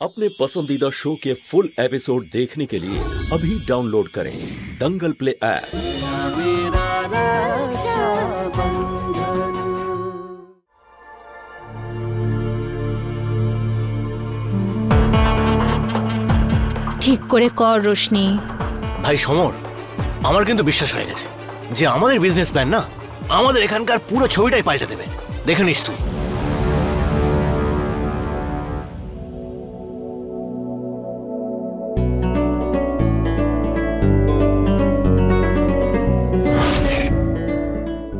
अपने पसंदीदा शो के फुल एपिसोड देखने के लिए अभी डाउनलोड करें दंगल प्ले ऐप। ঠিক করে কর রোশনি। ভাই সমর, আমার কিন্তু বিশ্বাস হয়ে গেছে যে আমাদের বিজনেস প্ল্যান না আমাদের এখানকার পুরো ছবিটাই পাল্টে দেবে। দেখে নিস তুই।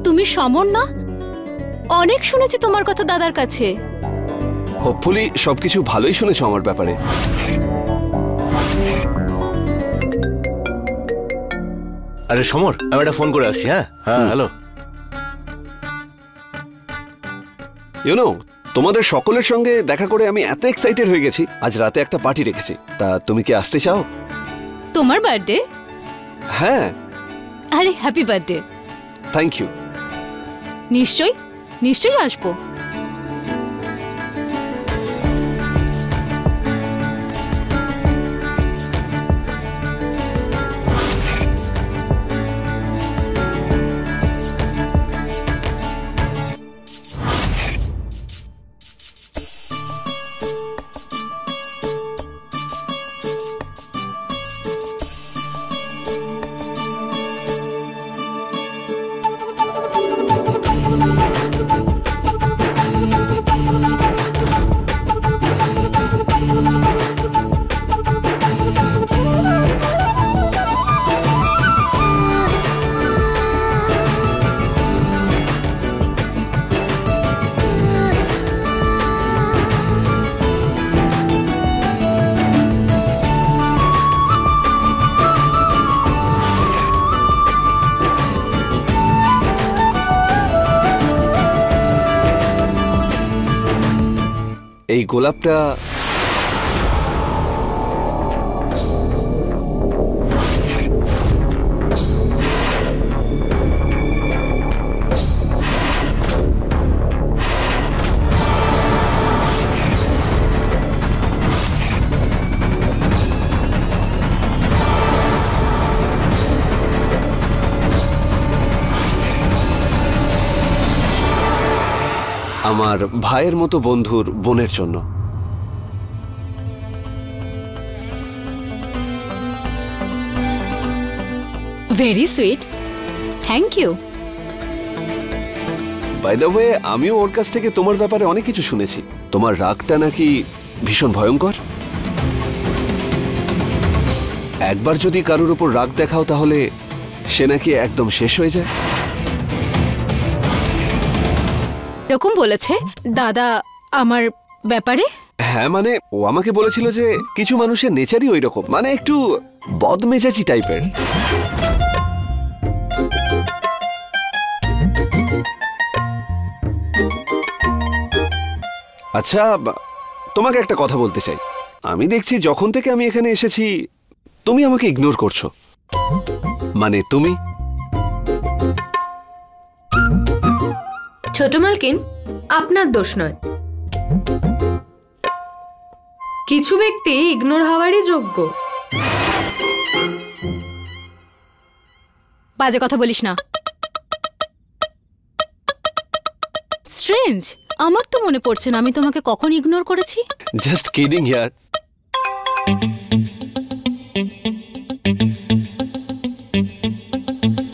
তুমি সমর না? অনেক শুনেছি তোমার কথা দাদার কাছে। হোপফুলি সবকিছু ভালোই শুনেছো আমার ব্যাপারে। আরে সমর, আমি একটা ফোন করে আসছি। হ্যাঁ হ্যালো। তোমাদের সকলের সঙ্গে দেখা করে আমি এত এক্সাইটেড হয়ে গেছি, আজ রাতে একটা পার্টি রেখেছি। তা তুমি কি আসতে চাও? তোমার বার্থডে? হ্যাঁ। আরে হ্যাপি বার্থডে। Thank you. নিশ্চয়ই আসবো। এই গোলাপটা আমার ভাইয়ের মতো বন্ধুর বোনের জন্য। Very sweet, thank you. By the way, আমিও ওর কাছ থেকে তোমার ব্যাপারে অনেক কিছু শুনেছি। তোমার রাগটা নাকি ভীষণ ভয়ঙ্কর। একবার যদি কারোর উপর রাগ দেখাও তাহলে সে নাকি একদম শেষ হয়ে যায়। এরকম বলেছে দাদা আমার ব্যাপারে? হ্যাঁ, মানে ও আমাকে বলেছিল যে কিছু মানুষের নেচারই ওই রকম, মানে একটু বদমেজাজি টাইপের। আচ্ছা, তোমাকে একটা কথা বলতে চাই। আমি দেখছি যখন থেকে আমি এখানে এসেছি তুমি আমাকে ইগনোর করছো। মানে তুমি ছোট মালকিন, আপনার দোষ নয়। কিছু ব্যক্তি ইগনোর হওয়ারই যোগ্য। বাজে কথা বলিস না। স্ট্রেঞ্জ, আমার তো মনে পড়ছে না আমি তোমাকে কখন ইগনোর করেছি। জাস্ট কিডিং ইয়ার।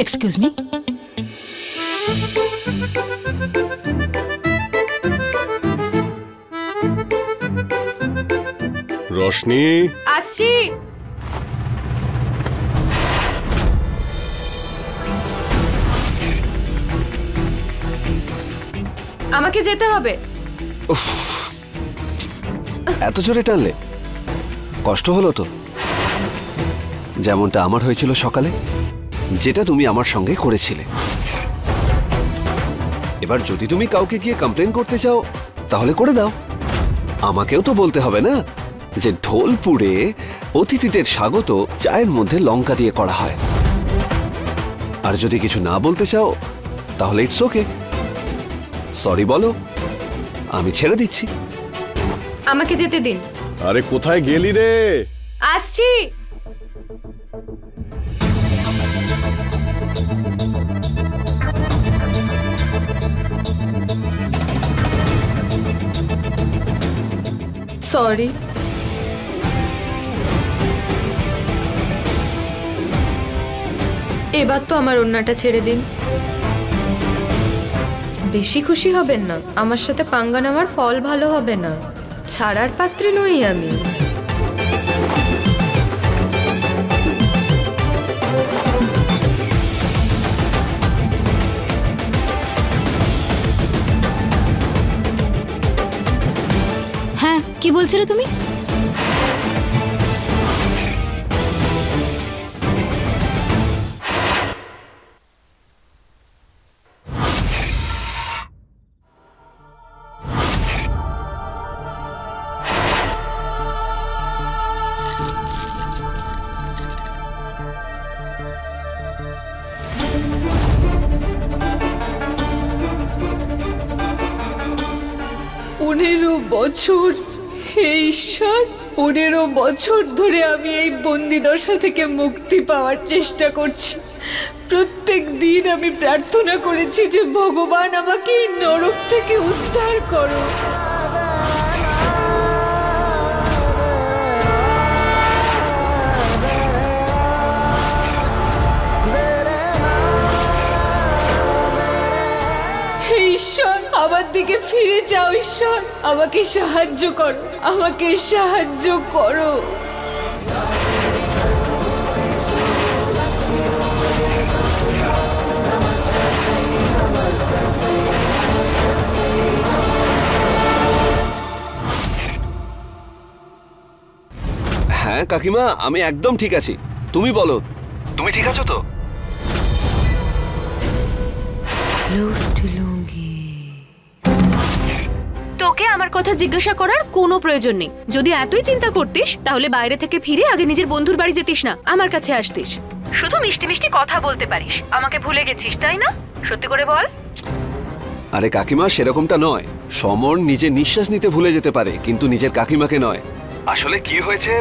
Excuse me. রোশনি, আসছি। আমাকে যেতে হবে। এত জোরে টানলে? কষ্ট হলো তো? যেমনটা আমার হয়েছিল সকালে, যেটা তুমি আমার সঙ্গে করেছিলে। এবার যদি তুমি কাউকে গিয়ে কমপ্লেন করতে চাও তাহলে করে দাও। আমাকেও তো বলতে হবে না যে ঢোলপুরে অতিথিদের স্বাগত চায়ের মধ্যে লঙ্কা দিয়ে করা হয়। আর যদি কিছু না বলতে চাও তাহলে ইটস ওকে, সরি বলো, আমি ছেড়ে দিচ্ছি। আমাকে যেতে দিন। আরে কোথায় গেলি রে? আসছি। সরি। এবার তো আমার ওড়নাটা ছেড়ে দিন। বেশি খুশি হবেন না, আমার সাথে পাঙ্গা নেওয়ার ফল ভালো হবে না। ছাড়ার পাত্রী নই আমি। হ্যাঁ, কি বলছিলে তুমি? বছর, হে ঈশ্বর, 15 বছর ধরে আমি এই বন্দিদশা থেকে মুক্তি পাওয়ার চেষ্টা করছি। প্রত্যেক দিন আমি প্রার্থনা করেছি যে ভগবান আমাকে এই নরক থেকে উদ্ধার করো। ঈশ্বর, আমার দিকে ফিরে যাও। ঈশ্বর, আমাকে সাহায্য করো, আমাকে সাহায্য করো। হ্যাঁ কাকিমা, আমি একদম ঠিক আছি। তুমি বলো, তুমি ঠিক আছো তো? তোকে আমার কথা জিজ্ঞাসা করার কোনো প্রয়োজন নেই। যদি এতই চিন্তা করতিস তাহলে বাইরে থেকে ফিরে আগে নিজের বন্ধুর বাড়ি যেতিস না, আমার কাছে আসতিস। শুধু মিষ্টি মিষ্টি কথা বলতে পারিস, আমাকে ভুলে গেছিস তাই না? সত্যি করে বল। আরে কাকিমা, সেরকমটা নয়। সমর নিজের নিঃশ্বাস নিতে ভুলে যেতে পারে, কিন্তু নিজের কাকিমাকে নয়। আসলে কি হয়েছে,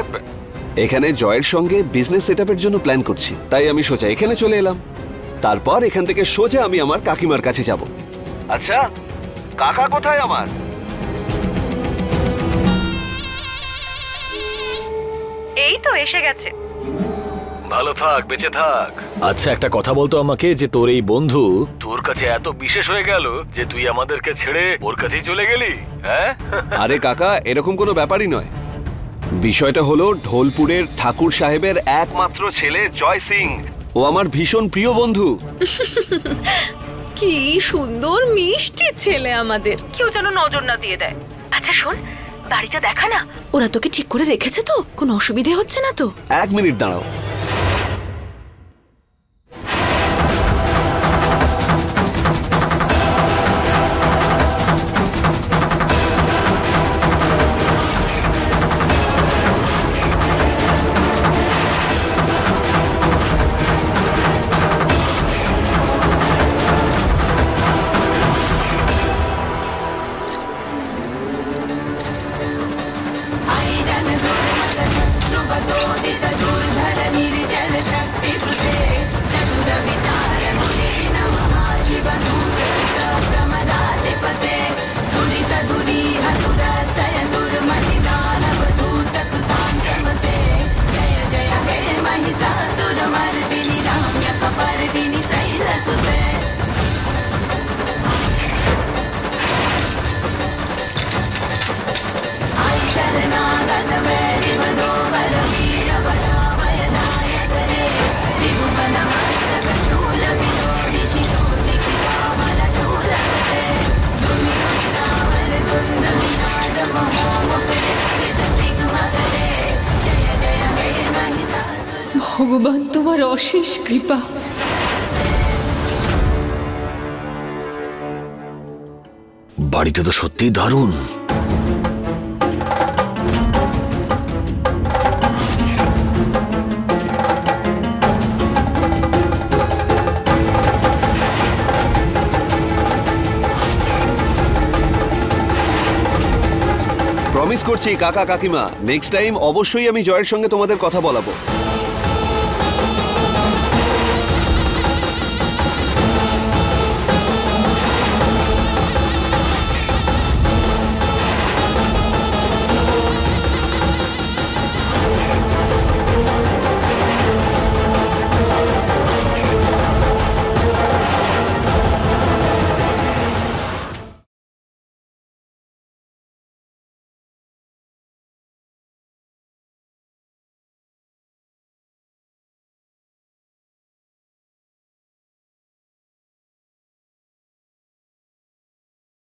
এখানে জয়ের সঙ্গে বিজনেস সেটআপের জন্য প্ল্যান করছি, তাই আমি সোজা এখানে চলে এলাম। তারপর এখান থেকে সোজা আমি আমার কাকিমার কাছে যাব। আচ্ছা, কাকা কোথায় আমার? এই তো এসে গেছে। ভালো থাক, বেঁচে থাক। আচ্ছা, একটা কথা বলতো আমাকে, যে তোর এই বন্ধু তোর কাছে এত বিশেষ হয়ে গেল যে তুই আমাদেরকে ছেড়ে ওর কাছেই চলে গেলি? হ্যাঁ? আরে কাকা, এরকম কোনো ব্যাপারই নয়। বিষয়টা হলো, ঢোলপুরের ঠাকুর সাহেবের একমাত্র ছেলে জয় সিং, ও আমার ভীষণ প্রিয় বন্ধু। কি সুন্দর মিষ্টি ছেলে আমাদের, কেউ যেন নজর না দিয়ে দেয়। আচ্ছা শোন, বাড়িটা দেখা না, ওরা তোকে ঠিক করে রেখেছে তো? কোনো অসুবিধে হচ্ছে না তো? 1 মিনিট দাঁড়াও। ভগবান, তোমার অশেষ কৃপা। বাড়িটা তো সত্যিই দারুণ। প্রমিস করছি কাকা কাকিমা, নেক্সট টাইম অবশ্যই আমি জয়ের সঙ্গে তোমাদের কথা বলাবো।